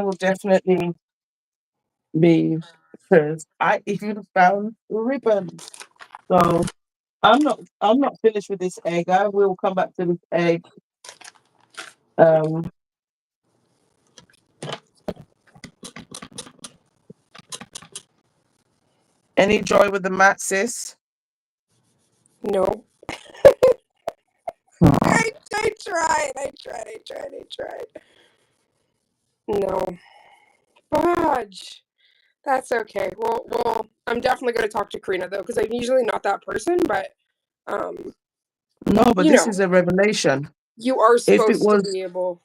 will definitely be, because I even found ribbons. So I'm not finished with this egg. I will come back to this egg. Um any joy with the mat, sis? No. Aw. I tried. No. Fudge. That's okay. Well, I'm definitely going to talk to Karina though, because I'm usually not that person, but No, but you this know, is a revelation. you are If it supposed to was be able.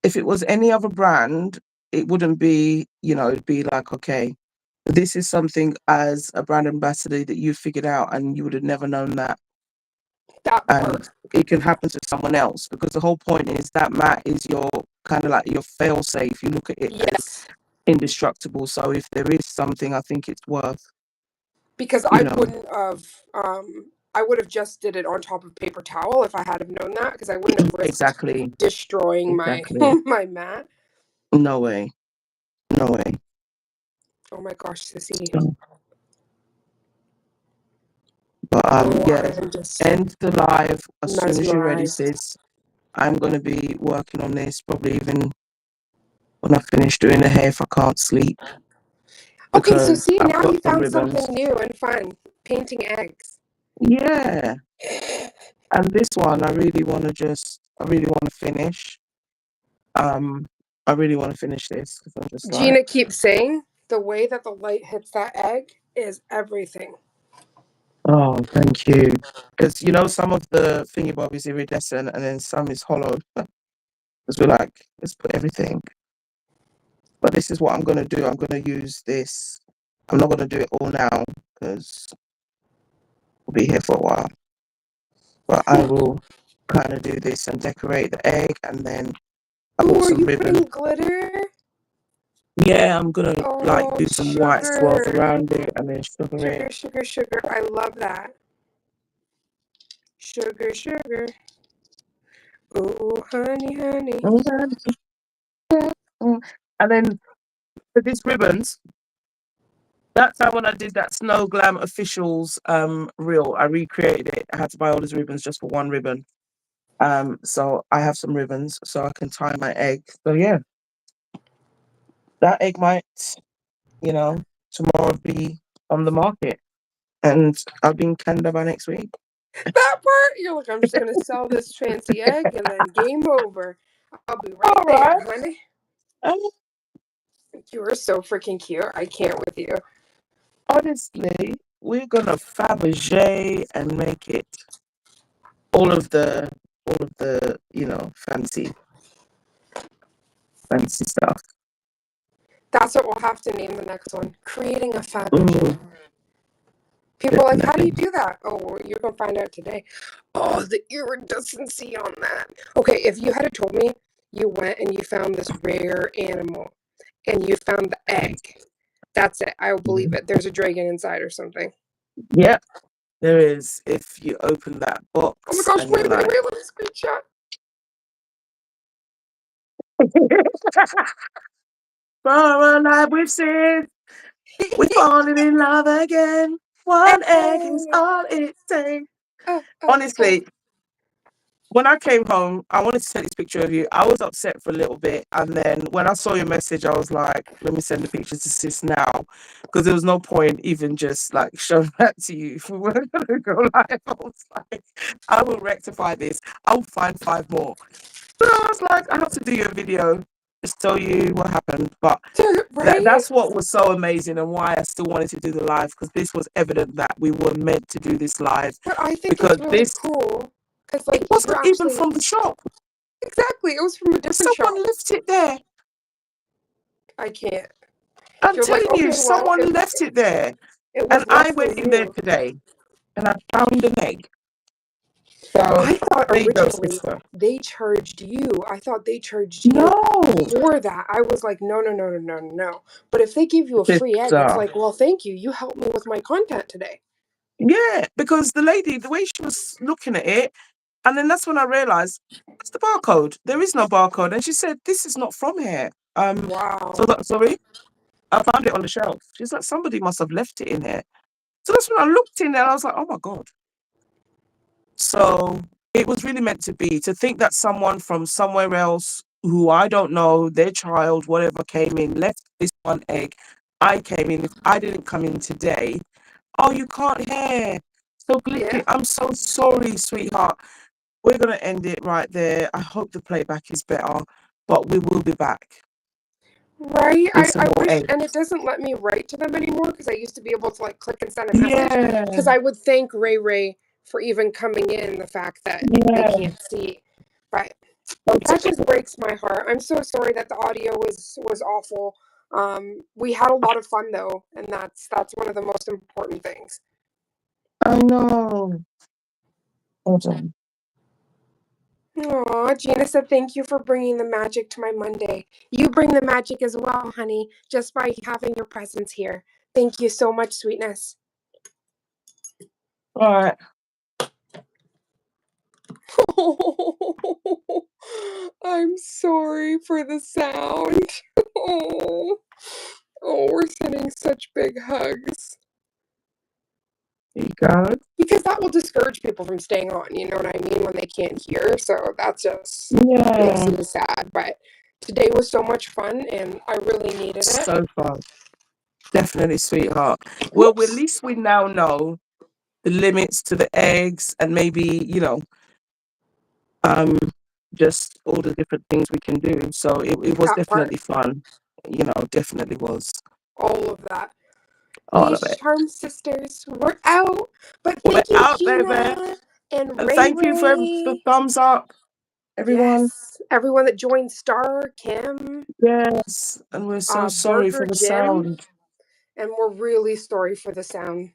if it was any other brand, it wouldn't be, it'd be like, okay, this is something as a brand ambassador that you figured out and you would have never known that. That And part. it can happen to someone else, because the whole point is that mat is your kind of like your fail safe. You look at it as Yes. indestructible. So if there is something, I think it's worth, Because you I know, wouldn't have I would have just did it on top of paper towel if I had have known that, because I wouldn't have risked exactly, destroying my exactly. my mat. No way. No way. Oh my gosh, Sissy. So, but Oh, yeah, I am just end the live as soon as you're ready, mesmerized. sis. I'm gonna be working on this probably even when I finish doing the hair if I can't sleep, Okay, so because see, I've now got you the found something ribbons. new and fun. Painting eggs. Yeah. And this one I really wanna finish. I really wanna finish this, because I'm just like, Gina keeps saying the way that the light hits that egg is everything. oh, thank you. Because some of the thingy bob is iridescent and then some is hollow. Because we're like, let's put everything. But this is what I'm gonna do. I'm gonna use this. I'm not gonna do it all now because we'll be here for a while. But I will kind of do this and decorate the egg, and then I Ooh, bought are some you ribbon. putting glitter? Yeah, I'm gonna like Oh, do some white swirls sugar. around it and then sugar it. Sugar. I love that. Sugar. Ooh, honey. Mm. And then for these ribbons, that's how when I did that Snow Glam Officials reel, I recreated it. I had to buy all these ribbons just for one ribbon. So I have some ribbons so I can tie my egg. So yeah, that egg might, tomorrow be on the market, and I'll be in Canada by next week. That part, you're like, I'm just gonna sell this fancy egg and then game over. I'll be right All there, right. honey. Um, You are so freaking cute. I can't with you. honestly, we're gonna Fabergé and make it all of the fancy stuff. That's what we'll have to name the next one. Creating a Fabergé. Mm, People are like, how do you definitely. do that? Oh, well, you're gonna find out today. Oh, the iridescency on that. Okay, if you had told me you went and you found this rare animal and you found the egg, that's it. I will believe it. There's a dragon inside or something. Yeah, there is. If you open that Oh my box gosh, and you're wait, like, let me screenshot. for a life we've seen, we're falling in love again. One egg is Hey. all it takes. Oh. Honestly, when I came home, I wanted to take this picture of you. I was upset for a little bit. And then when I saw your message, I was like, let me send the pictures to sis now. Because there was no point even just like showing that to you. If we were going to go live, I was like, I will rectify this. I'll find 5 more. So I was like, I have to do your video, just tell you what happened. But Right? that's what was so amazing and why I still wanted to do the live, because this was evident that we were meant to do this live. But I think Because it's really this, cool. Because, it like, you're wasn't even actually. from the shop. Exactly. It was from a different shop. Someone left it there. I can't. I'm You're like, telling you, okay, well, someone left it there. it And was I roughly went in there you. today and I found an egg. So I thought there you go, originally sister. they charged you. I thought they charged you No, for that. I was like, no. But if they give you a free egg, it's sister. like, well, thank you. You helped me with my content today. Yeah, because the lady, the way she was looking at it, and then that's when I realized, what's the barcode? There is no barcode. And she said, this is not from here. Wow. So that, sorry, I found it on the shelf. She's like, somebody must have left it in here. So that's when I looked in there and I was like, oh my God. So it was really meant to be, to think that someone from somewhere else who I don't know, their child, whatever, came in, left this one egg. I came in. If I didn't come in today, oh, you can't hear. So glitchy. Yeah. I'm so sorry, sweetheart. We're going to end it right there. I hope the playback is better, but we will be back Right. with some I more wish, eggs. and it doesn't let me write to them anymore because I used to be able to like click and send a message. Yeah, Because I would thank Ray for even coming in, the fact that they yeah. can't see. But that Okay. just breaks my heart. I'm so sorry that the audio was awful. We had a lot of fun though, and that's one of the most important things. I know. Hold on. Aw, Gina said thank you for bringing the magic to my Monday. You bring the magic as well, honey, just by having your presence here. Thank you so much, sweetness. All right. I'm sorry for the sound. We're sending such big hugs. There you go. Because that will discourage people from staying on, you know what I mean, when they can't hear. So that just makes Yeah. me sad. But today was so much fun and I really needed it. So fun. Definitely, sweetheart. Well, at Whoops. least we now know the limits to the eggs and maybe, um, just all the different things we can do. So it was That part. definitely fun. Definitely was. All of that. All of These it. Charm Sisters, we're out. But We're thank you, out, baby. Gina and And thank you for the Ray. thumbs up, everyone. Yes. Everyone that joined Star, Kim, Yes. And we're so sorry for Burger the Jim. sound. And we're really sorry for the sound.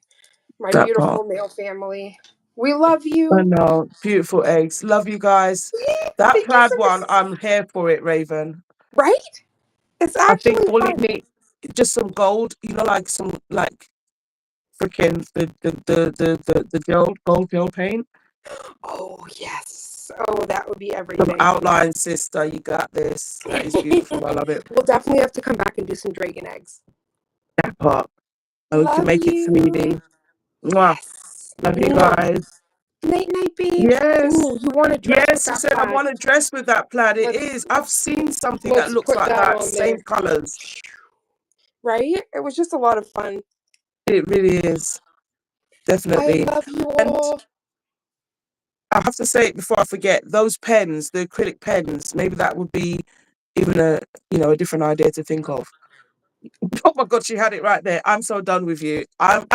My That part. beautiful male family. We love I you. know. Beautiful eggs. Love you guys. That Thank you plaid so one, much. I'm here for it, Raven. Right? It's I think actually all it fun. needs just some gold, like some like freaking the gold gel paint. Oh, yes. Oh, that would be Some everything. outline, sister. You got this. That is beautiful. I love it. We'll definitely have to come back and do some dragon eggs. That part. And we can Love make it you. 3D. Mwah. Yes. Love you Mwah. guys. Night, babe. Yes. Ooh, you want to dress with Yes, she that said I plaid. want to dress with that plaid. It Let's is. I've seen something that let's looks put like that that. on Same there. colors. Right? It was just a lot of fun. It really is. I Definitely. love you And all. I have to say it before I forget, those pens, the acrylic pens, maybe that would be even a different idea to think of. Oh my God, she had it right there. I'm so done with you. I'm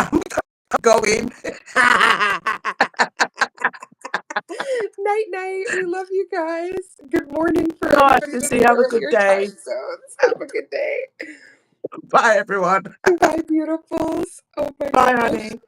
going. Night. We love you guys. Good morning for All right, everybody that's Sissy, in have a good earlier day. time zones. Have a good day. Bye, everyone. Bye, beautifuls. Oh my Bye, gosh. honey.